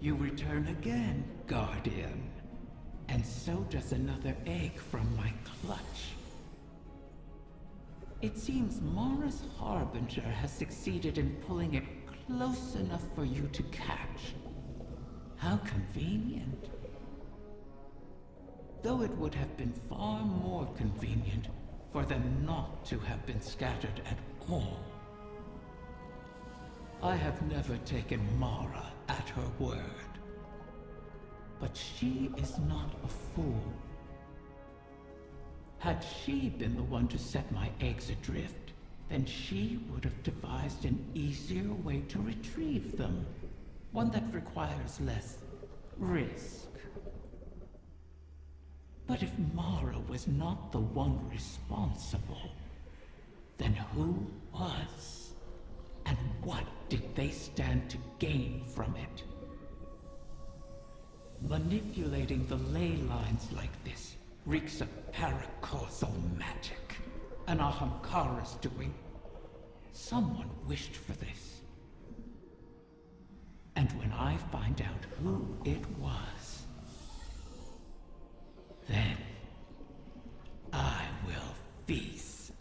You return again, Guardian. And so does another egg from my clutch. It seems Mara's Harbinger has succeeded in pulling it close enough for you to catch. How convenient. Though it would have been far more convenient for them not to have been scattered at all. I have never taken Mara at her word. But she is not a fool. Had she been the one to set my eggs adrift, then she would have devised an easier way to retrieve them. One that requires less risk. But if Mara was not the one responsible, then who was? And what did they stand to gain from it? Manipulating the ley lines like this reeks of paracausal magic. An Ahamkara's doing. Someone wished for this. And when I find out who it was, then I will feast.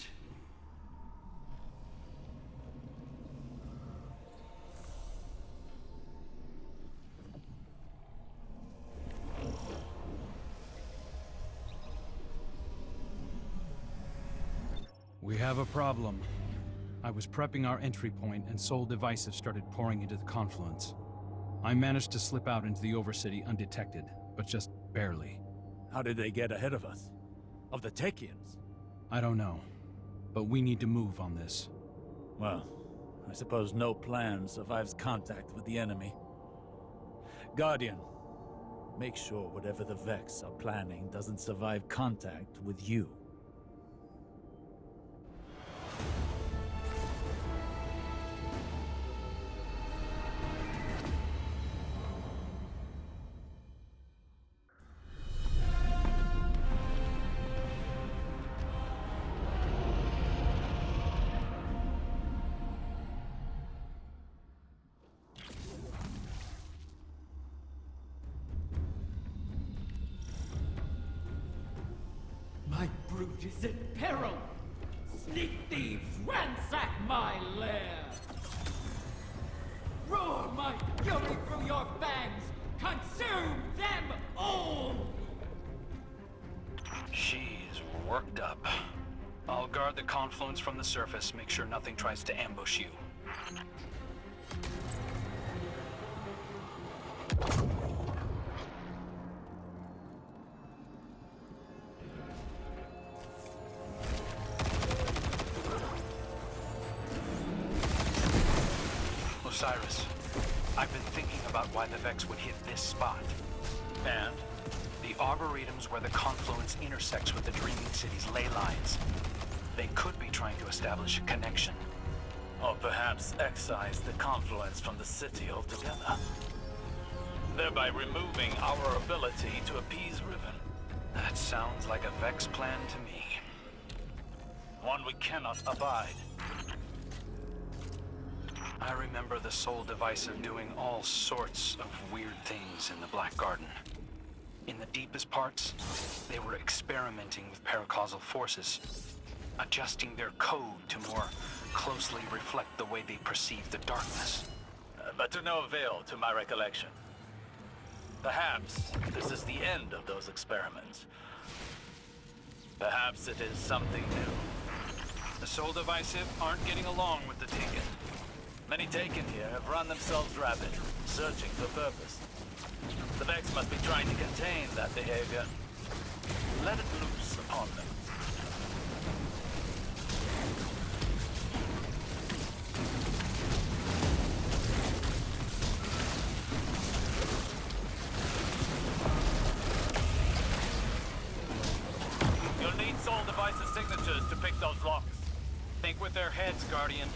We have a problem. I was prepping our entry point and Sol Divisive started pouring into the confluence. I managed to slip out into the Overcity undetected, but just barely. How did they get ahead of us? Of the Techians? I don't know, but we need to move on this. Well, I suppose no plan survives contact with the enemy. Guardian, make sure whatever the Vex are planning doesn't survive contact with you. My brood is in peril! Sneak thieves, ransack my lair! Roar my fury through your fangs! Consume them all! She is worked up. I'll guard the confluence from the surface, make sure nothing tries to ambush you. Osiris, I've been thinking about why the Vex would hit this spot. And? The Arboretum's where the confluence intersects with the Dreaming City's ley lines. They could be trying to establish a connection. Or perhaps excise the confluence from the city altogether. Thereby removing our ability to appease Riven. That sounds like a Vex plan to me. One we cannot abide. I remember the Soul Divisive doing all sorts of weird things in the Black Garden. In the deepest parts, they were experimenting with paracausal forces, adjusting their code to more closely reflect the way they perceive the darkness. But to no avail to my recollection. Perhaps this is the end of those experiments. Perhaps it is something new. The Soul Divisive aren't getting along with the Taken. Many Taken here have run themselves rabid, searching for purpose. The Vex must be trying to contain that behavior. Let it loose upon them. You'll need Soul Device's signatures to pick those locks. Think with their heads, Guardian.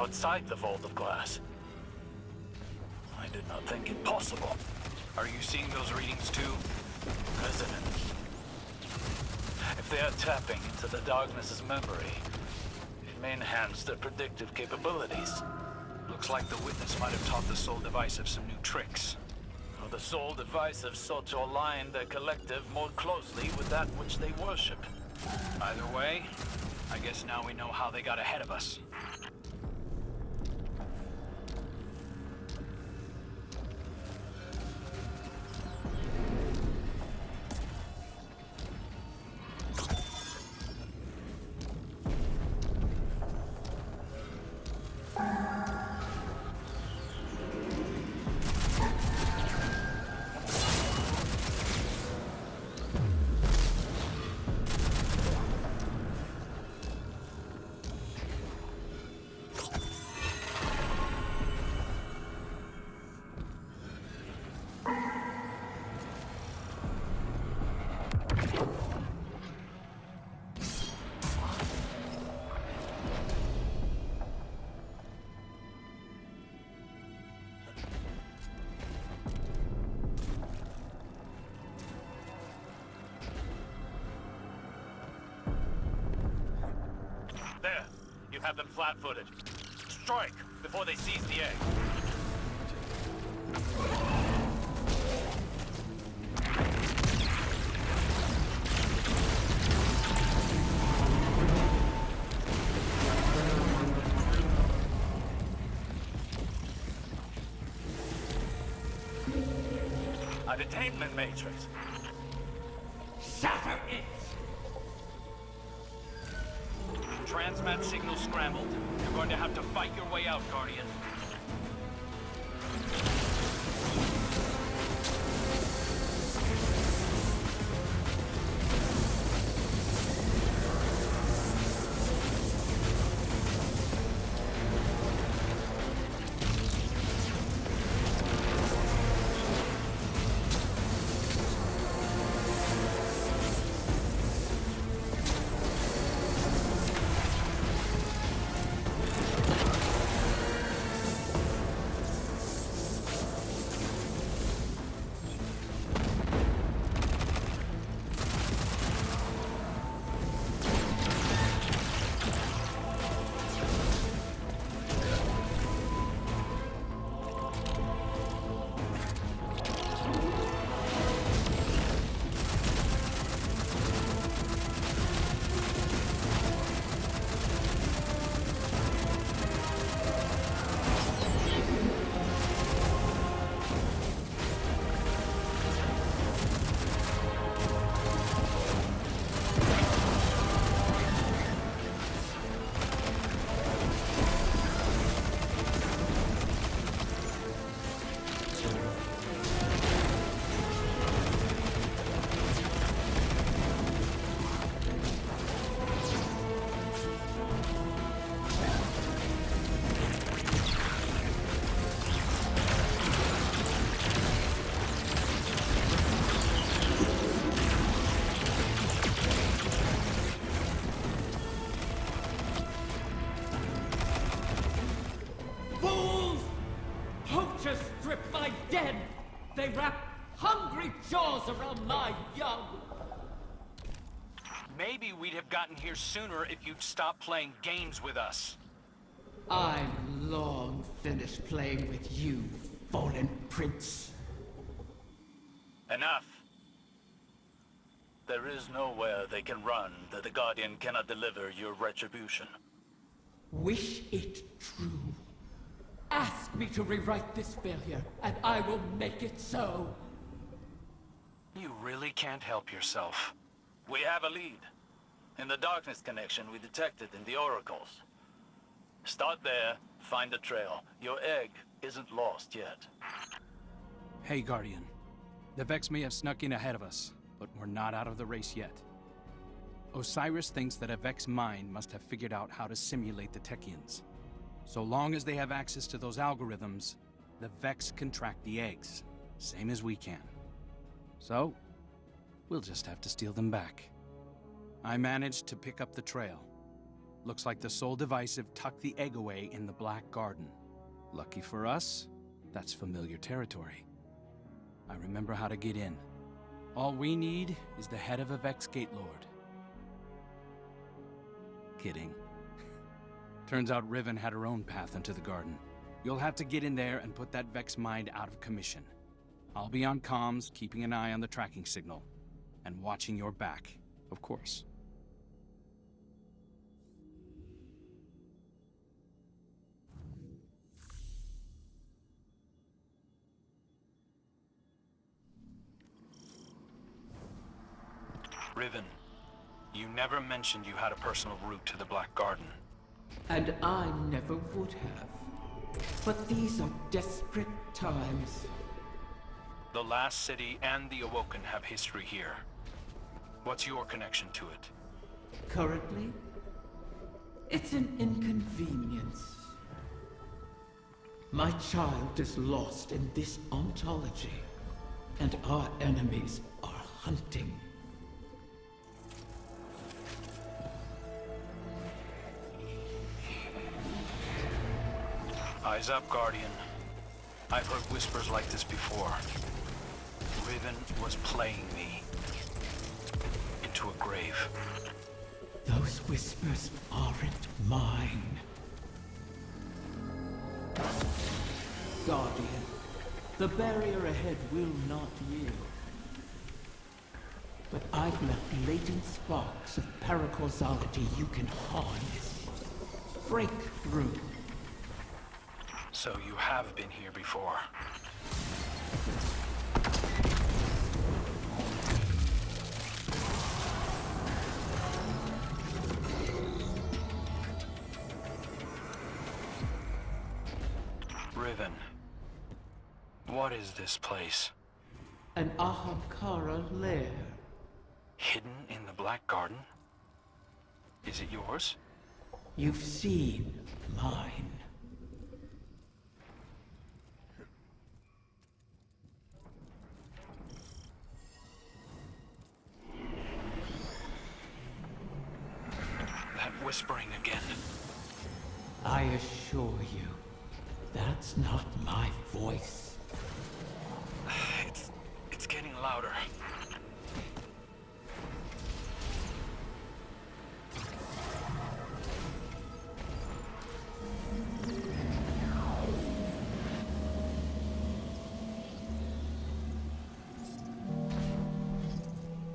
outside the vault of glass. I did not think it possible. Are you seeing those readings too? Resonance. If they are tapping into the Darkness's memory, it may enhance their predictive capabilities. Looks like the witness might have taught the Soul Divisive some new tricks. Or the Soul Divisive sought to align their collective more closely with that which they worship. Either way, I guess now we know how they got ahead of us. There! You have them flat-footed. Strike before they seize the egg. A detainment matrix. Shatter it! Transmat signal scrambled. You're going to have to fight your way out, Guardian. They wrap hungry jaws around my young. Maybe we'd have gotten here sooner if you'd stopped playing games with us. I'm long finished playing with you, fallen prince. Enough. There is nowhere they can run that the Guardian cannot deliver your retribution. Wish it true. Ask me to rewrite this failure, and I will make it so. You really can't help yourself. We have a lead. In the darkness connection we detected in the oracles. Start there, find the trail. Your egg isn't lost yet. Hey, Guardian. The Vex may have snuck in ahead of us, but we're not out of the race yet. Osiris thinks that a Vex mind must have figured out how to simulate the Techians. So long as they have access to those algorithms, the Vex can track the eggs, same as we can. So, we'll just have to steal them back. I managed to pick up the trail. Looks like the Soul Divisive tucked the egg away in the Black Garden. Lucky for us, that's familiar territory. I remember how to get in. All we need is the head of a Vex Gate Lord. Kidding. Turns out Riven had her own path into the garden. You'll have to get in there and put that Vex mind out of commission. I'll be on comms, keeping an eye on the tracking signal. And watching your back, of course. Riven, you never mentioned you had a personal route to the Black Garden. And I never would have. But these are desperate times. The last city and the Awoken have history here. What's your connection to it? Currently, it's an inconvenience. My child is lost in this ontology, and our enemies are hunting. Eyes up, Guardian. I've heard whispers like this before. Riven was playing me into a grave. Those whispers aren't mine. Guardian, the barrier ahead will not yield. But I've left latent sparks of paracausality you can harness. Break through. So you have been here before. Riven, what is this place? An Ahamkara lair. Hidden in the Black Garden? Is it yours? You've seen mine. That whispering again. I assure you, that's not my voice. It's getting louder.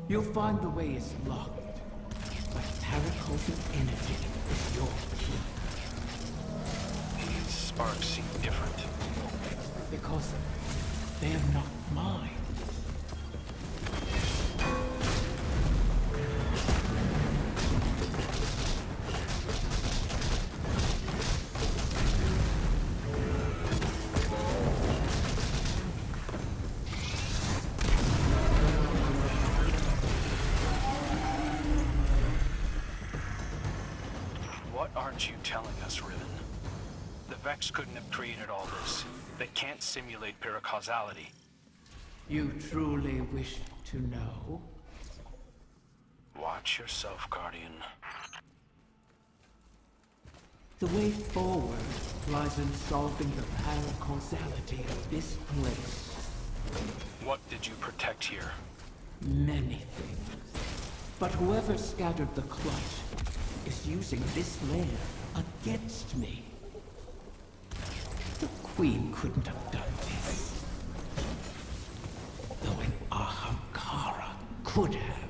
You'll find the way is locked, but paracausal energy is your key. These sparks seem different. Because they're not mine. What aren't you telling us, Riven? The Vex couldn't have created all this. They can't simulate paracausality. You truly wish to know? Watch yourself, Guardian. The way forward lies in solving the paracausality of this place. What did you protect here? Many things. But whoever scattered the clutch is using this lair against me. The Queen couldn't have done this. Though an Ahamkara could have.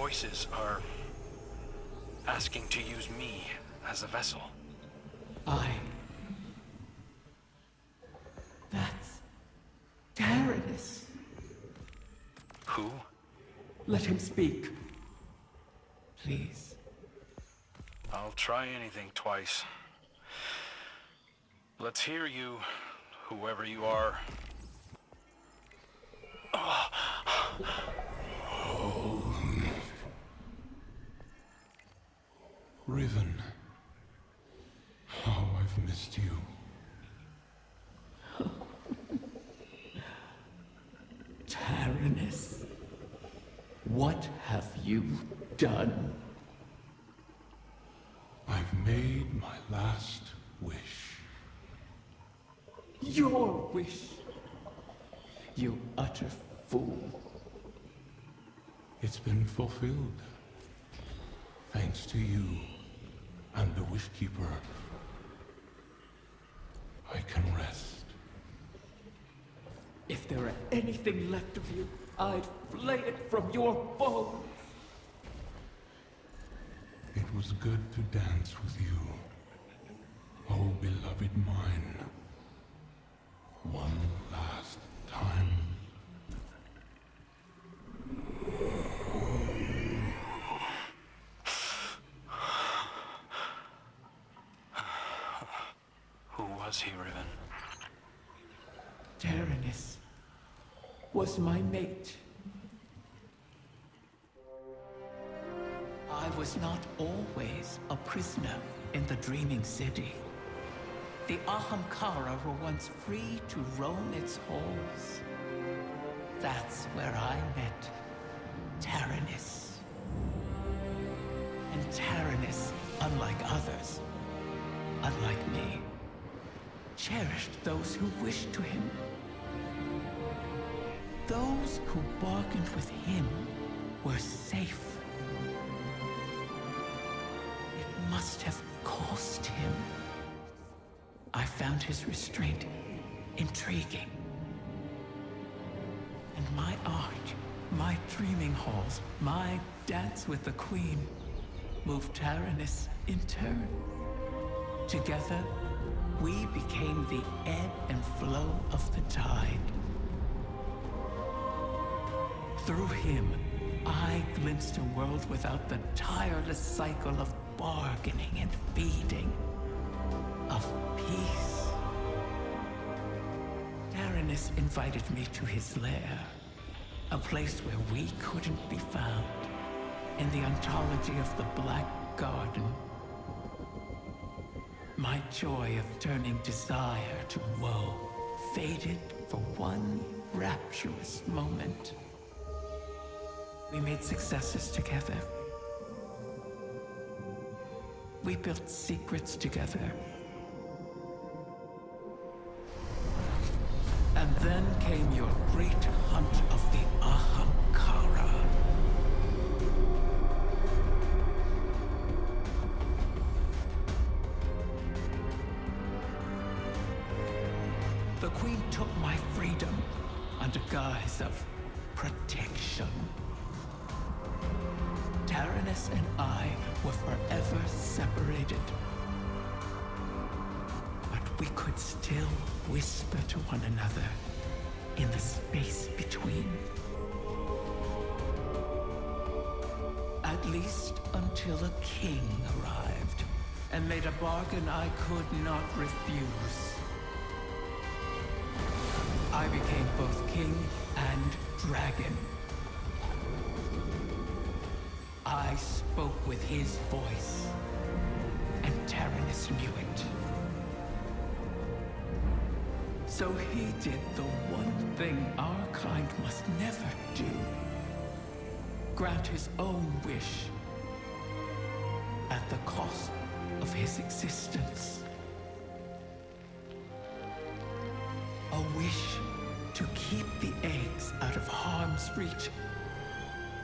voices are asking to use me as a vessel. That's Taranis. Who? Let him speak. Please. I'll try anything twice. Let's hear you, whoever you are. Riven. How I've missed you. Taranis, what have you done? I've made my last wish. Your wish, you utter fool. It's been fulfilled. Thanks to you and the Wishkeeper. I can rest. If there were anything left of you, I'd flay it from your bones. It was good to dance with you, oh beloved mine. One last time. Who was he, Riven? Taranis was my mate. I was not always a prisoner in the Dreaming City. The Ahamkara were once free to roam its halls. That's where I met Taranis. And Taranis, unlike others, unlike me, cherished those who wished to him. Those who bargained with him were safe. It must have cost him. I found his restraint intriguing. And my art, my dreaming halls, my dance with the Queen moved Taranis in turn. Together, we became the ebb and flow of the tide. Through him, I glimpsed a world without the tireless cycle of bargaining and feeding. Of peace. Taranis invited me to his lair, a place where we couldn't be found, in the ontology of the Black Garden. My joy of turning desire to woe faded for one rapturous moment. We made successes together. We built secrets together. And then came your great hunt of the Ahamkara. The Queen took my freedom under guise of protection. Taranis and I were forever separated. But we could still whisper to one another in the space between. At least until a king arrived and made a bargain I could not refuse. I became both king and dragon. I spoke with his voice, and Taranis knew it. So he did the one thing our kind must never do. Grant his own wish at the cost of his existence. A wish to keep the eggs out of harm's reach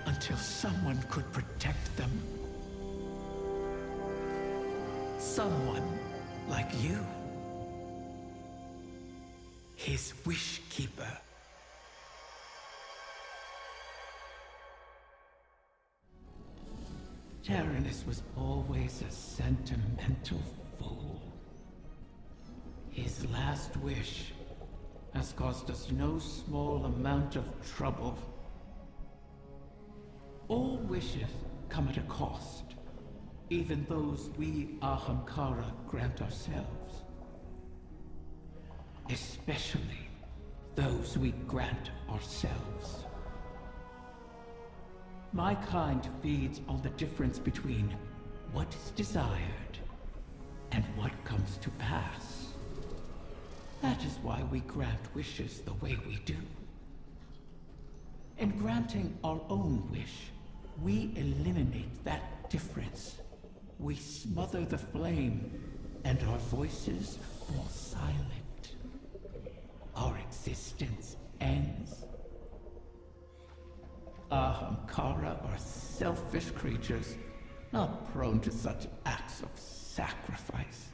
until someone could protect them. Someone like you. His wish keeper. Taranis was always a sentimental fool. His last wish has caused us no small amount of trouble. All wishes come at a cost, even those we Ahamkara grant ourselves. Especially those we grant ourselves. My kind feeds on the difference between what is desired and what comes to pass. That is why we grant wishes the way we do. In granting our own wish, we eliminate that difference. We smother the flame, and our voices fall silent. Our existence ends. Ahamkara are selfish creatures, not prone to such acts of sacrifice.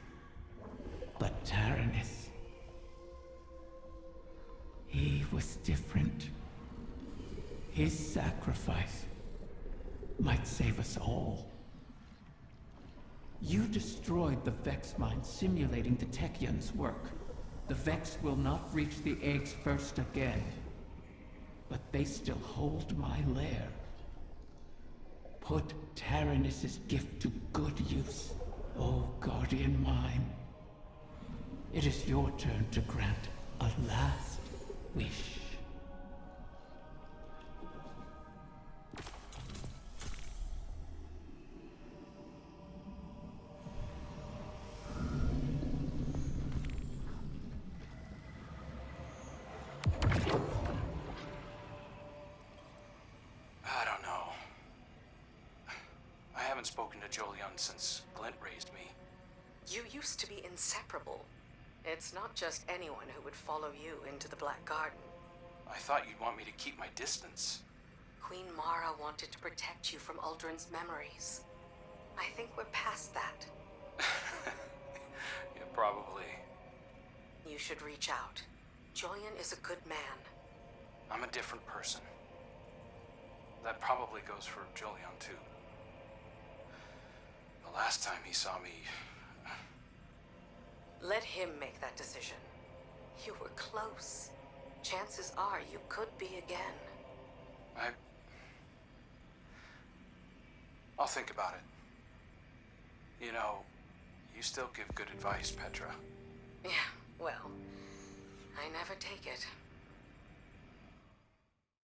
But Taranis, he was different. His sacrifice might save us all. You destroyed the Vex mine simulating the Techion's work. The Vex will not reach the eggs first again. But they still hold my lair. Put Taranis' gift to good use, O Guardian mine. It is your turn to grant a last wish. Spoken to Jolion since Glint raised me. You used to be inseparable. It's not just anyone who would follow you into the Black Garden. I thought you'd want me to keep my distance. Queen Mara wanted to protect you from Uldren's memories. I think we're past that. Yeah, probably. You should reach out. Jolion is a good man. I'm a different person. That probably goes for Jolion too. The last time he saw me... Let him make that decision. You were close. Chances are you could be again. I'll think about it. You know, you still give good advice, Petra. Yeah, well, I never take it.